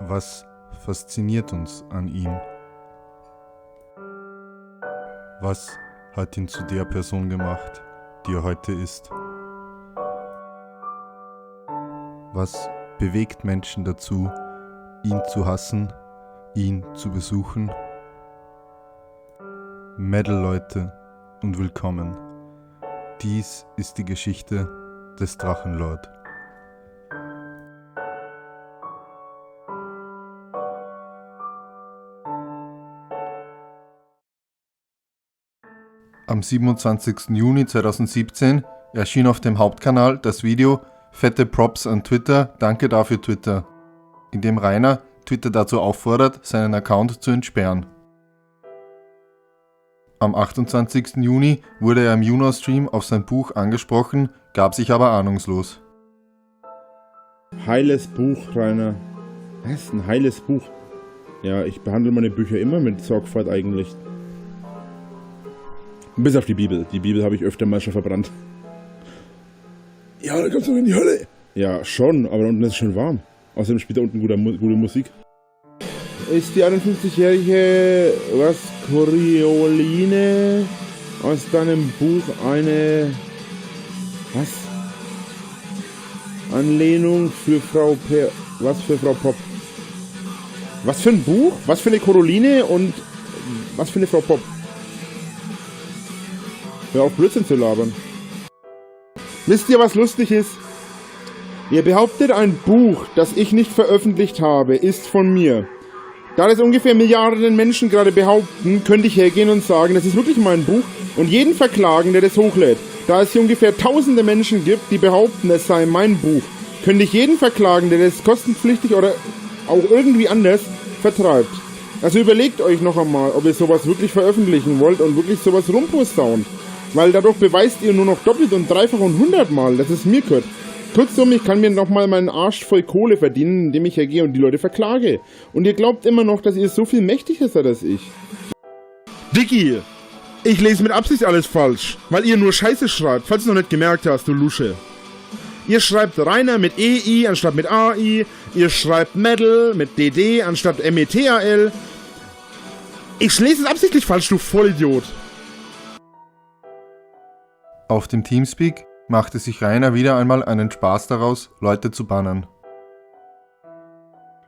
Was fasziniert uns an ihm? Was hat ihn zu der Person gemacht, die er heute ist? Was bewegt Menschen dazu, ihn zu hassen, ihn zu besuchen? Metal-Leute und willkommen. Dies ist die Geschichte des Drachenlord. Am 27. Juni 2017 erschien auf dem Hauptkanal das Video Fette Props an Twitter, danke dafür Twitter, in dem Rainer Twitter dazu auffordert, seinen Account zu entsperren. Am 28. Juni wurde er im YouNow-Stream auf sein Buch angesprochen, gab sich aber ahnungslos. Heiles Buch, Rainer. Was? Ein heiles Buch? Ja, ich behandle meine Bücher immer mit Sorgfalt eigentlich. Bis auf die Bibel. Die Bibel habe ich öfter mal schon verbrannt. Ja, da kommst du in die Hölle. Ja, schon, aber unten ist es schon warm. Außerdem spielt da unten gute Musik. Ist die 51-jährige Corioline aus deinem Buch eine... Was? Anlehnung für Frau Was für Frau Pop? Was für ein Buch? Was für eine Caroline und was für eine Frau Pop? Hör auf Blödsinn zu labern. Wisst ihr, was lustig ist? Ihr behauptet, ein Buch, das ich nicht veröffentlicht habe, ist von mir. Da das ungefähr Milliarden Menschen gerade behaupten, könnte ich hergehen und sagen, das ist wirklich mein Buch und jeden verklagen, der das hochlädt. Da es hier ungefähr tausende Menschen gibt, die behaupten, es sei mein Buch, könnte ich jeden verklagen, der das kostenpflichtig oder auch irgendwie anders vertreibt. Also überlegt euch noch einmal, ob ihr sowas wirklich veröffentlichen wollt und wirklich sowas rumposaunt. Weil dadurch beweist ihr nur noch doppelt und dreifach und 100-mal, dass es mir gehört. Kurzum, ich kann mir nochmal meinen Arsch voll Kohle verdienen, indem ich hergehe und die Leute verklage. Und ihr glaubt immer noch, dass ihr so viel mächtiger seid als ich. Dicky, ich lese mit Absicht alles falsch, weil ihr nur Scheiße schreibt, falls du noch nicht gemerkt hast, du Lusche. Ihr schreibt Rainer mit EI anstatt mit AI, ihr schreibt Metal mit DD anstatt METAL. Ich lese es absichtlich falsch, du Vollidiot. Auf dem Teamspeak machte sich Rainer wieder einmal einen Spaß daraus, Leute zu bannen.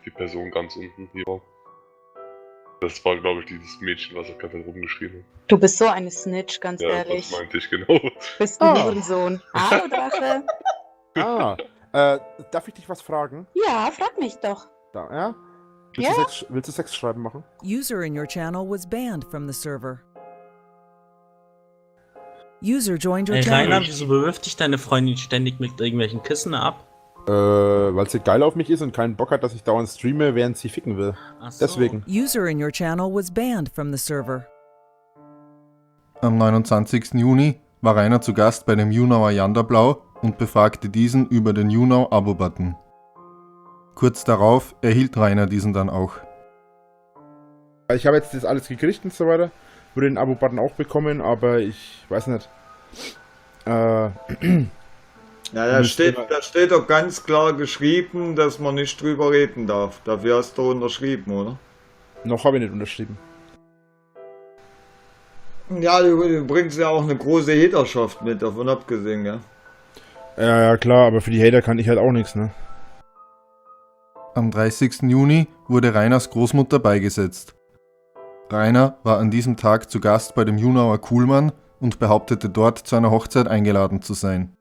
Die Person ganz unten hier. Das war, glaube ich, dieses Mädchen, was auch gerade rumgeschrieben hat. Du bist so eine Snitch, ganz ehrlich. Das meinte ich genau. Du bist ein Hurensohn. Hallo, Drache. Darf ich dich was fragen? Ja, frag mich doch. Da, ja? Willst du Sexschreiben machen? User in your channel was banned from the server. User joined your Hey channel. Rainer, wieso bewirft dich deine Freundin ständig mit irgendwelchen Kissen ab? Weil sie geil auf mich ist und keinen Bock hat, dass ich dauernd streame, während sie ficken will. Ach so. Deswegen. User in your channel was banned from the server. Am 29. Juni war Rainer zu Gast bei dem YouNower Yanderblau und befragte diesen über den YouNow Abo-Button. Kurz darauf erhielt Rainer diesen dann auch. Ich habe jetzt das alles gekriegt und so weiter. Würde den Abo-Button auch bekommen, aber ich weiß nicht. Ja, da steht doch ganz klar geschrieben, dass man nicht drüber reden darf. Dafür hast du unterschrieben, oder? Noch habe ich nicht unterschrieben. Ja, du bringst ja auch eine große Haterschaft mit, davon abgesehen, ja. Ja, klar, aber für die Hater kann ich halt auch nichts, ne? Am 30. Juni wurde Rainers Großmutter beigesetzt. Rainer war an diesem Tag zu Gast bei dem YouNower Kuhlmann und behauptete dort zu einer Hochzeit eingeladen zu sein.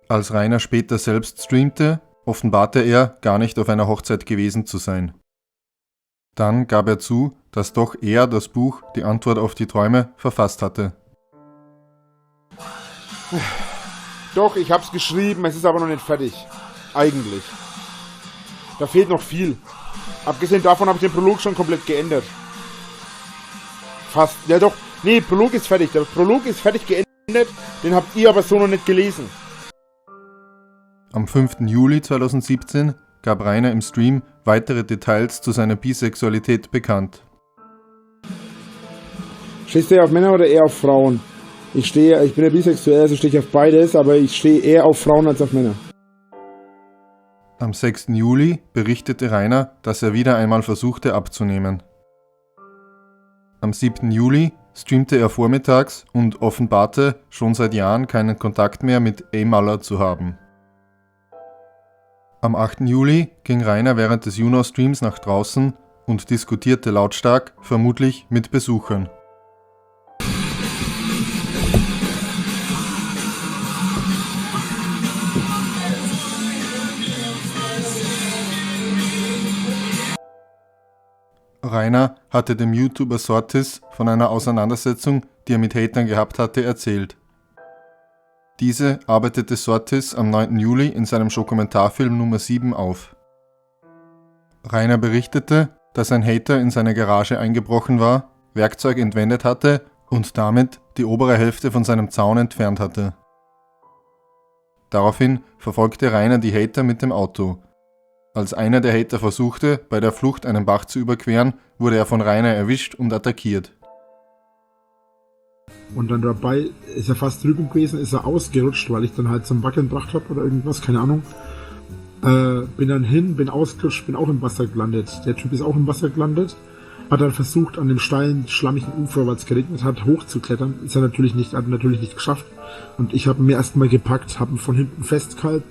Als Rainer später selbst streamte, offenbarte er, gar nicht auf einer Hochzeit gewesen zu sein. Dann gab er zu, dass doch er das Buch Die Antwort auf die Träume verfasst hatte. Doch, ich hab's geschrieben, es ist aber noch nicht fertig. Eigentlich. Da fehlt noch viel. Abgesehen davon habe ich den Prolog schon komplett geändert. Fast. Ja doch. Nee, Prolog ist fertig. Der Prolog ist fertig geändert. Den habt ihr aber so noch nicht gelesen. Am 5. Juli 2017 gab Rainer im Stream weitere Details zu seiner Bisexualität bekannt. Stehst du eher auf Männer oder eher auf Frauen? Ich bin ja bisexuell, also stehe ich auf beides, aber ich stehe eher auf Frauen als auf Männer. Am 6. Juli berichtete Rainer, dass er wieder einmal versuchte abzunehmen. Am 7. Juli streamte er vormittags und offenbarte, schon seit Jahren keinen Kontakt mehr mit A. Muller zu haben. Am 8. Juli ging Rainer während des Juno-Streams nach draußen und diskutierte lautstark, vermutlich mit Besuchern. Rainer hatte dem YouTuber Sortis von einer Auseinandersetzung, die er mit Hatern gehabt hatte, erzählt. Diese arbeitete Sortis am 9. Juli in seinem Dokumentarfilm Nummer 7 auf. Rainer berichtete, dass ein Hater in seine Garage eingebrochen war, Werkzeug entwendet hatte und damit die obere Hälfte von seinem Zaun entfernt hatte. Daraufhin verfolgte Rainer die Hater mit dem Auto. Als einer der Hater versuchte, bei der Flucht einen Bach zu überqueren, wurde er von Rainer erwischt und attackiert. Und dann dabei ist er fast drüben gewesen, ist er ausgerutscht, weil ich dann halt zum Wackeln gebracht habe oder irgendwas, keine Ahnung. Bin dann hin, bin ausgerutscht, bin auch im Wasser gelandet. Der Typ ist auch im Wasser gelandet, hat dann versucht, an dem steilen, schlammigen Ufer, weil es geregnet hat, hochzuklettern. Hat natürlich nicht geschafft. Und ich habe ihn mir erstmal gepackt, habe ihn von hinten festgehalten,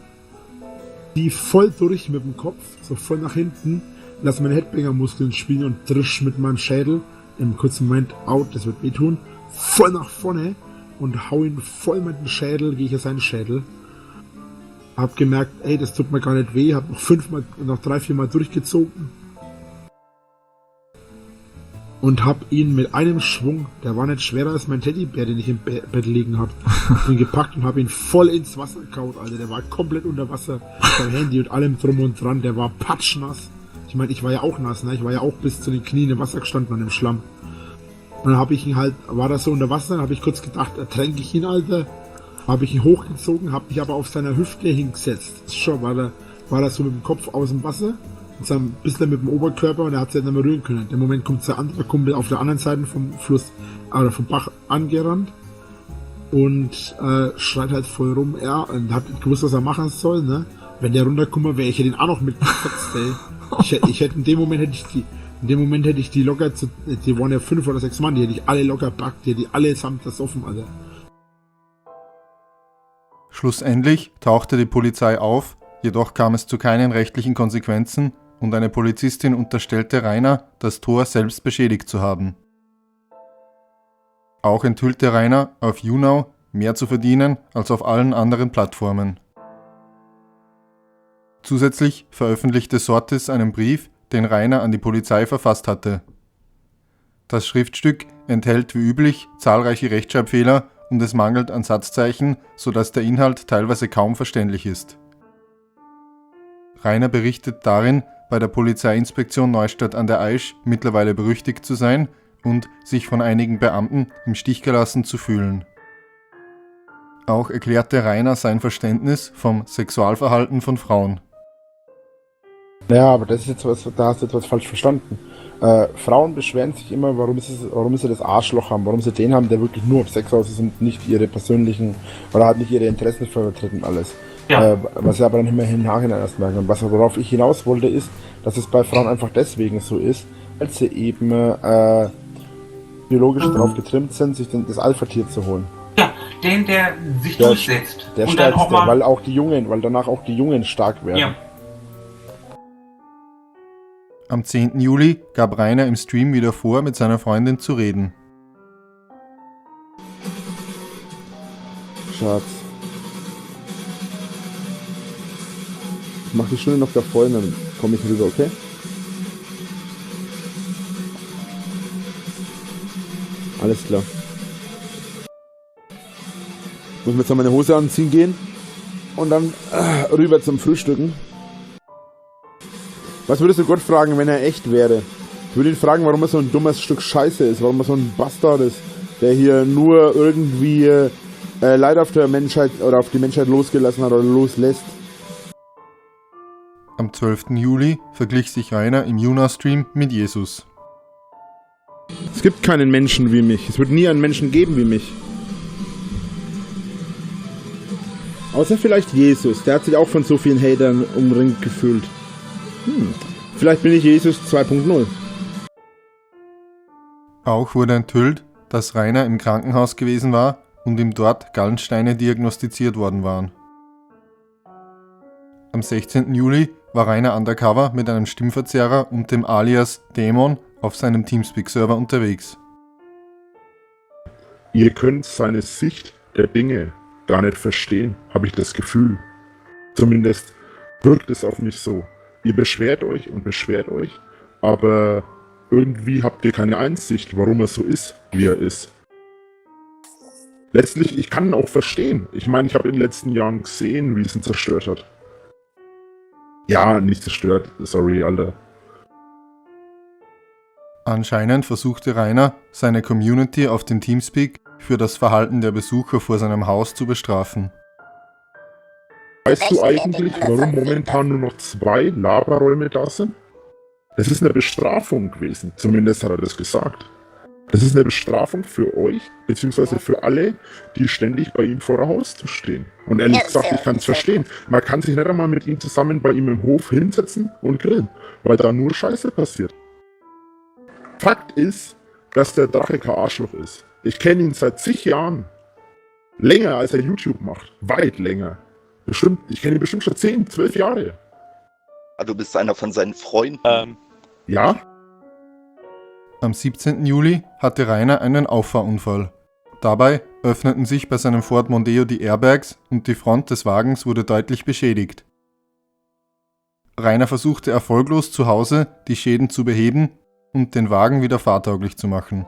die voll durch mit dem Kopf, so voll nach hinten, lass meine Headbanger-Muskeln spielen und drisch mit meinem Schädel, im kurzen Moment, das wird wehtun, voll nach vorne und hau ihn voll mit dem Schädel, gehe ich auf seinen Schädel. Hab gemerkt, ey, das tut mir gar nicht weh, hab noch 3-4 Mal durchgezogen und hab ihn mit einem Schwung, der war nicht schwerer als mein Teddybär, den ich im Bett liegen hab, ihn gepackt und hab ihn voll ins Wasser gehauen, Alter. Der war komplett unter Wasser, sein Handy und allem drum und dran, der war patschnass. Ich meine, ich war ja auch nass, ne? Ich war ja auch bis zu den Knien im Wasser gestanden an dem Schlamm. Und dann hab ich ihn halt, war das so unter Wasser, hab ich kurz gedacht, ertränke ich ihn, Alter. Hab ich ihn hochgezogen, hab mich aber auf seiner Hüfte hingesetzt. Schon war er so mit dem Kopf aus dem Wasser. Ein bisschen mit dem Oberkörper und er hat sich nicht mehr rühren können. Im Moment kommt der andere Kumpel auf der anderen Seite vom Fluss oder vom Bach angerannt und schreit halt voll rum. Ja, und hat nicht gewusst, was er machen soll. Ne? Wenn der runterkommt, wäre ich den auch noch mitgekotzt. Ich hätte in dem Moment hätte ich die locker, die waren ja 5 oder 6 Mann, die hätte ich alle locker packt, die hätte ich alle samt das offen, Alter. Schlussendlich tauchte die Polizei auf, jedoch kam es zu keinen rechtlichen Konsequenzen und eine Polizistin unterstellte Rainer, das Tor selbst beschädigt zu haben. Auch enthüllte Rainer, auf YouNow mehr zu verdienen als auf allen anderen Plattformen. Zusätzlich veröffentlichte Sortis einen Brief, den Rainer an die Polizei verfasst hatte. Das Schriftstück enthält wie üblich zahlreiche Rechtschreibfehler und es mangelt an Satzzeichen, sodass der Inhalt teilweise kaum verständlich ist. Rainer berichtet darin, bei der Polizeiinspektion Neustadt an der Aisch mittlerweile berüchtigt zu sein und sich von einigen Beamten im Stich gelassen zu fühlen. Auch erklärte Rainer sein Verständnis vom Sexualverhalten von Frauen. Ja, aber das ist jetzt da hast du etwas falsch verstanden. Frauen beschweren sich immer, warum sie das Arschloch haben, warum sie den haben, der wirklich nur auf Sex aus ist und nicht ihre persönlichen, oder hat nicht ihre Interessen vertreten und alles. Ja. Was sie aber dann immer im Nachhinein erst merken. Und worauf ich hinaus wollte, ist, dass es bei Frauen einfach deswegen so ist, weil sie eben biologisch darauf getrimmt sind, sich das Alpha-Tier zu holen. Ja, der sich durchsetzt. Der und stärkste, dann auch mal, weil danach auch die Jungen stark werden. Ja. Am 10. Juli gab Rainer im Stream wieder vor, mit seiner Freundin zu reden. Schatz. Ich mach die Stunde noch davor und dann komme ich rüber, okay? Alles klar. Ich muss mir jetzt noch meine Hose anziehen gehen und dann rüber zum Frühstücken. Was würdest du Gott fragen, wenn er echt wäre? Ich würde ihn fragen, warum er so ein dummes Stück Scheiße ist, warum er so ein Bastard ist, der hier nur irgendwie Leid auf der Menschheit oder auf die Menschheit losgelassen hat oder loslässt. Am 12. Juli verglich sich Rainer im Juna-Stream mit Jesus. Es gibt keinen Menschen wie mich. Es wird nie einen Menschen geben wie mich. Außer vielleicht Jesus, der hat sich auch von so vielen Hatern umringt gefühlt. Vielleicht bin ich Jesus 2.0. Auch wurde enthüllt, dass Rainer im Krankenhaus gewesen war und ihm dort Gallensteine diagnostiziert worden waren. Am 16. Juli war Rainer undercover mit einem Stimmverzerrer und dem Alias Dämon auf seinem Teamspeak-Server unterwegs. Ihr könnt seine Sicht der Dinge gar nicht verstehen, habe ich das Gefühl. Zumindest wirkt es auf mich so. Ihr beschwert euch und beschwert euch, aber irgendwie habt ihr keine Einsicht, warum er so ist, wie er ist. Letztlich, ich kann ihn auch verstehen. Ich meine, ich habe in den letzten Jahren gesehen, wie es ihn zerstört hat. Ja, nicht zerstört, sorry, Alter. Anscheinend versuchte Rainer, seine Community auf dem Teamspeak für das Verhalten der Besucher vor seinem Haus zu bestrafen. Weißt du eigentlich, warum momentan nur noch 2 Laberräume da sind? Das ist eine Bestrafung gewesen, zumindest hat er das gesagt. Das ist eine Bestrafung für euch, beziehungsweise für alle, die ständig bei ihm vor der Haustür stehen. Und ehrlich gesagt, ich kann es verstehen. Man kann sich nicht einmal mit ihm zusammen bei ihm im Hof hinsetzen und grillen, weil da nur Scheiße passiert. Fakt ist, dass der Drache kein Arschloch ist. Ich kenne ihn seit zig Jahren. Länger als er YouTube macht. Weit länger. Bestimmt, ich kenne ihn bestimmt schon 10, 12 Jahre. Du bist einer von seinen Freunden. Ja? Am 17. Juli hatte Rainer einen Auffahrunfall. Dabei öffneten sich bei seinem Ford Mondeo die Airbags und die Front des Wagens wurde deutlich beschädigt. Rainer versuchte erfolglos zu Hause, die Schäden zu beheben und den Wagen wieder fahrtauglich zu machen.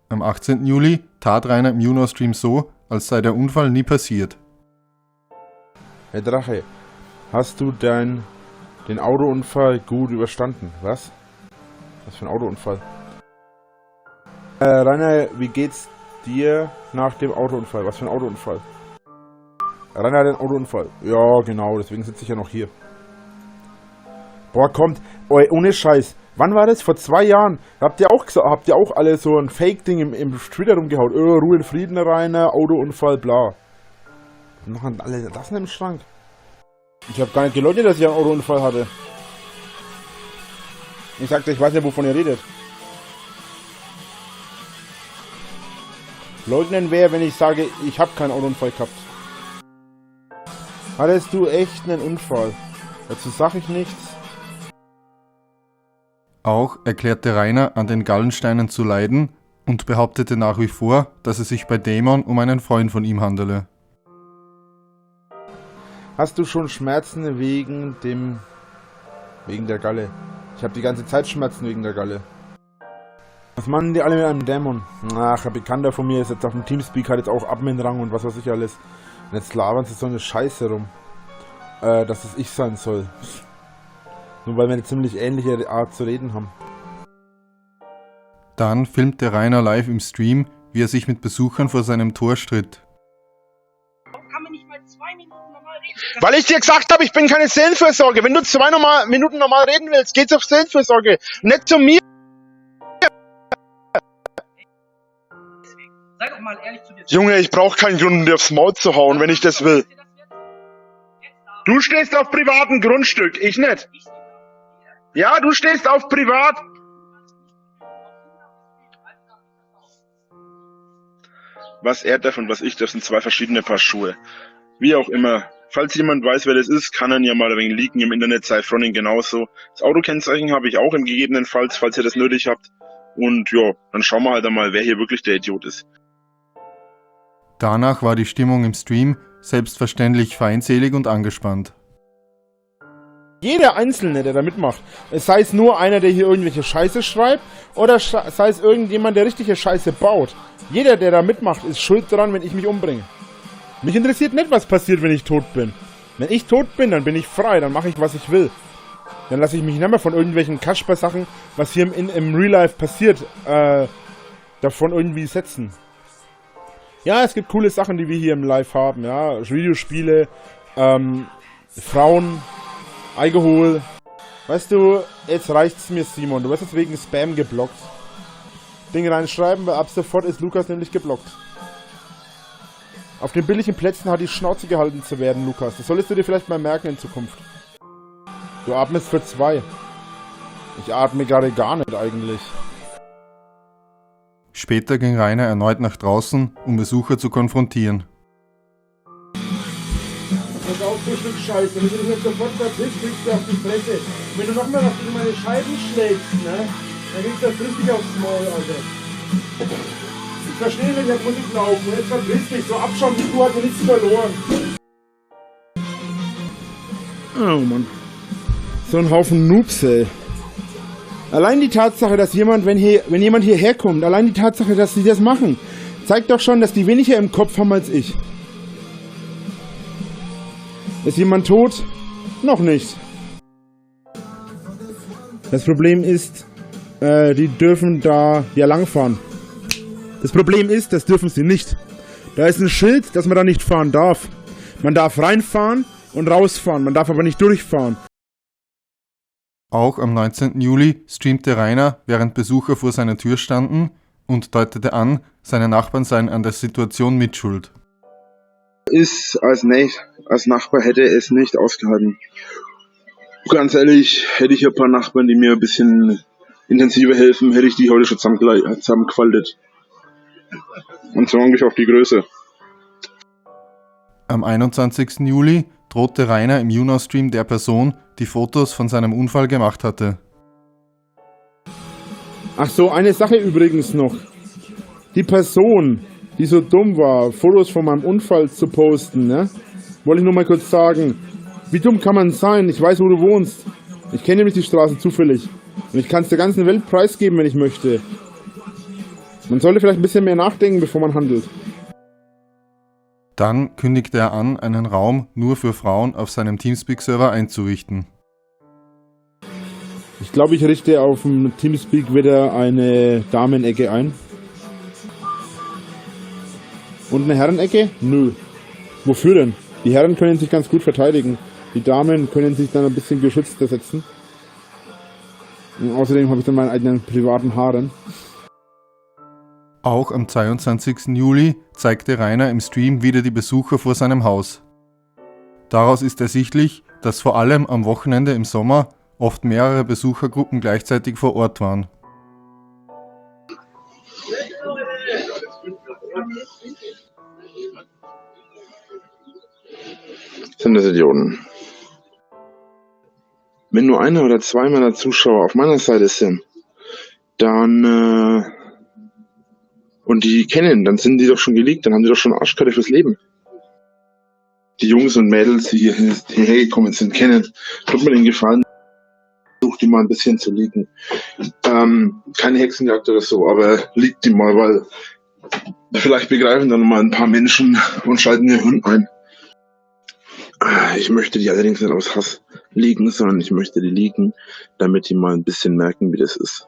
Am 18. Juli tat Rainer im Juno-Stream so, als sei der Unfall nie passiert. Herr Drache, hast du den Autounfall gut überstanden? Was? Was für ein Autounfall? Rainer, wie geht's dir nach dem Autounfall? Was für ein Autounfall? Rainer hat einen Autounfall. Ja, genau, deswegen sitze ich ja noch hier. Boah, kommt, ohne Scheiß. Wann war das? Vor 2 Jahren. Habt ihr auch alle so ein Fake-Ding im Twitter rumgehauen? Ruhe in Frieden, Rainer, Autounfall, bla. Machen alle das in im Schrank. Ich habe gar nicht geleugnet, dass ich einen Autounfall hatte. Ich sagte, ich weiß nicht, wovon ihr redet. Leugnen wäre, wenn ich sage, ich habe keinen Autounfall gehabt. Hattest du echt einen Unfall? Dazu sage ich nichts. Auch erklärte Rainer, an den Gallensteinen zu leiden und behauptete nach wie vor, dass es sich bei Dämon um einen Freund von ihm handele. Hast du schon Schmerzen wegen der Galle? Ich habe die ganze Zeit Schmerzen wegen der Galle. Was machen die alle mit einem Dämon? Ach, ein Bekannter von mir ist jetzt auf dem Teamspeak, hat jetzt auch Admin-Rang und was weiß ich alles. Und jetzt labern sie so eine Scheiße rum. Dass es ich sein soll. Nur weil wir eine ziemlich ähnliche Art zu reden haben. Dann filmte Rainer live im Stream, wie er sich mit Besuchern vor seinem Tor stritt. Weil ich dir gesagt habe, ich bin keine Seelenfürsorge. Wenn du 2 Minuten normal reden willst, geht's auf Seelenfürsorge. Nicht zu mir. Sei doch mal ehrlich zu dir. Junge, ich brauche keinen Grund, um dir aufs Maul zu hauen, wenn ich das will. Du stehst auf privatem Grundstück, ich nicht. Ja, du stehst auf privat. Was er darf und was ich darf, sind 2 verschiedene Paar Schuhe. Wie auch immer. Falls jemand weiß, wer das ist, kann er ja mal ein wenig leaken im Internet, sei Fronting genauso. Das Autokennzeichen habe ich auch im gegebenenfalls, falls ihr das nötig habt. Und ja, dann schauen wir halt einmal, wer hier wirklich der Idiot ist. Danach war die Stimmung im Stream selbstverständlich feindselig und angespannt. Jeder Einzelne, der da mitmacht, sei es nur einer, der hier irgendwelche Scheiße schreibt, oder sei es irgendjemand, der richtige Scheiße baut. Jeder, der da mitmacht, ist schuld daran, wenn ich mich umbringe. Mich interessiert nicht, was passiert, wenn ich tot bin. Wenn ich tot bin, dann bin ich frei, dann mache ich, was ich will. Dann lasse ich mich nicht mehr von irgendwelchen Kasper-Sachen, was hier im Real Life passiert, davon irgendwie setzen. Ja, es gibt coole Sachen, die wir hier im Live haben, ja. Videospiele, Frauen, Alkohol. Weißt du, jetzt reicht's mir, Simon. Du wirst jetzt wegen Spam geblockt. Ding reinschreiben, weil ab sofort ist Lukas nämlich geblockt. Auf den billigen Plätzen hat die Schnauze gehalten zu werden, Lukas. Das solltest du dir vielleicht mal merken in Zukunft. Du atmest für 2. Ich atme gerade gar nicht eigentlich. Später ging Rainer erneut nach draußen, um Besucher zu konfrontieren. Pass auf, du Stück Scheiße. Wenn du dich jetzt sofort verpisst, kriegst du auf die Fresse. Und wenn du nochmal was gegen meine Scheiben schlägst, ne? Dann kriegst du das richtig aufs Maul, Alter. Ich verstehe nicht, ich muss nicht laufen. Jetzt verpiss dich. So abschauen wie du, hat mir nichts verloren. Oh Mann. So ein Haufen Noobs, ey. Allein die Tatsache, dass jemand, wenn jemand hierher kommt, allein die Tatsache, dass sie das machen, zeigt doch schon, dass die weniger im Kopf haben als ich. Ist jemand tot? Noch nicht. Das Problem ist, die dürfen da ja langfahren. Das Problem ist, das dürfen sie nicht. Da ist ein Schild, dass man da nicht fahren darf. Man darf reinfahren und rausfahren, man darf aber nicht durchfahren. Auch am 19. Juli streamte Rainer, während Besucher vor seiner Tür standen, und deutete an, seine Nachbarn seien an der Situation mitschuld. Als Nachbar hätte es nicht ausgehalten. Ganz ehrlich, hätte ich ein paar Nachbarn, die mir ein bisschen intensiver helfen, hätte ich die heute schon zusammengefaltet. Und so ungefähr auf die Größe. Am 21. Juli drohte Rainer im YouNow-Stream der Person, die Fotos von seinem Unfall gemacht hatte. Ach so, eine Sache übrigens noch. Die Person, die so dumm war, Fotos von meinem Unfall zu posten, ne? Wollte ich nur mal kurz sagen. Wie dumm kann man sein? Ich weiß, wo du wohnst. Ich kenne nämlich die Straßen zufällig. Und ich kann es der ganzen Welt preisgeben, wenn ich möchte. Man sollte vielleicht ein bisschen mehr nachdenken, bevor man handelt. Dann kündigte er an, einen Raum nur für Frauen auf seinem Teamspeak-Server einzurichten. Ich glaube, ich richte auf dem Teamspeak wieder eine Damenecke ein. Und eine Herrenecke? Nö. Wofür denn? Die Herren können sich ganz gut verteidigen. Die Damen können sich dann ein bisschen geschützter setzen. Und außerdem habe ich dann meine eigenen privaten Haaren. Auch am 22. Juli zeigte Rainer im Stream wieder die Besucher vor seinem Haus. Daraus ist ersichtlich, dass vor allem am Wochenende im Sommer oft mehrere Besuchergruppen gleichzeitig vor Ort waren. Sind das Idioten. Wenn nur einer oder zwei meiner Zuschauer auf meiner Seite sind, dann und die kennen, dann sind die doch schon geleakt, dann haben die doch schon Arschkarte fürs Leben. Die Jungs und Mädels, die hierher gekommen sind, kennen. Tut mir den Gefallen, versucht die mal ein bisschen zu leaken. Keine Hexenjagd oder so, aber leakt die mal, weil vielleicht begreifen dann mal ein paar Menschen und schalten ihr Hirn ein. Ich möchte die allerdings nicht aus Hass leaken, sondern ich möchte die leaken, damit die mal ein bisschen merken, wie das ist.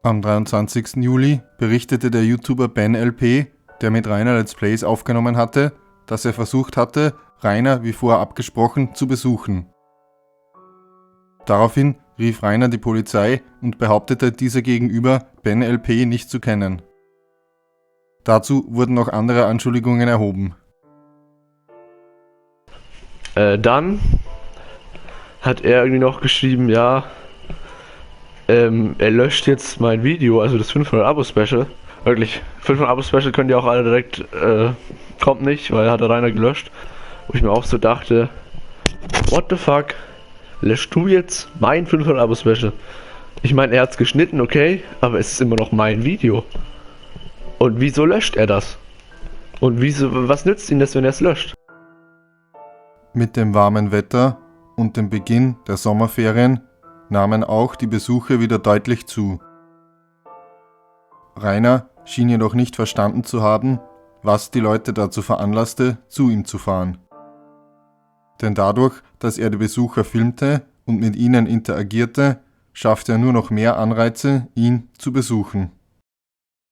Am 23. Juli berichtete der YouTuber BenLP, der mit Rainer Let's Plays aufgenommen hatte, dass er versucht hatte, Rainer wie vorher abgesprochen zu besuchen. Daraufhin rief Rainer die Polizei und behauptete dieser gegenüber, BenLP nicht zu kennen. Dazu wurden noch andere Anschuldigungen erhoben. Dann hat er irgendwie noch geschrieben, ja, er löscht jetzt mein Video, also das 500-Abo-Special. Wirklich, 500-Abo-Special könnt ihr auch alle direkt, kommt nicht, weil hat der Rainer gelöscht. Wo ich mir auch so dachte, what the fuck, löscht du jetzt mein 500-Abo-Special? Ich meine, er hat's geschnitten, okay, aber es ist immer noch mein Video. Und wieso löscht er das? Und wieso, was nützt ihm das, wenn er es löscht? Mit dem warmen Wetter und dem Beginn der Sommerferien nahmen auch die Besuche wieder deutlich zu. Rainer schien jedoch nicht verstanden zu haben, was die Leute dazu veranlasste, zu ihm zu fahren. Denn dadurch, dass er die Besucher filmte und mit ihnen interagierte, schaffte er nur noch mehr Anreize, ihn zu besuchen.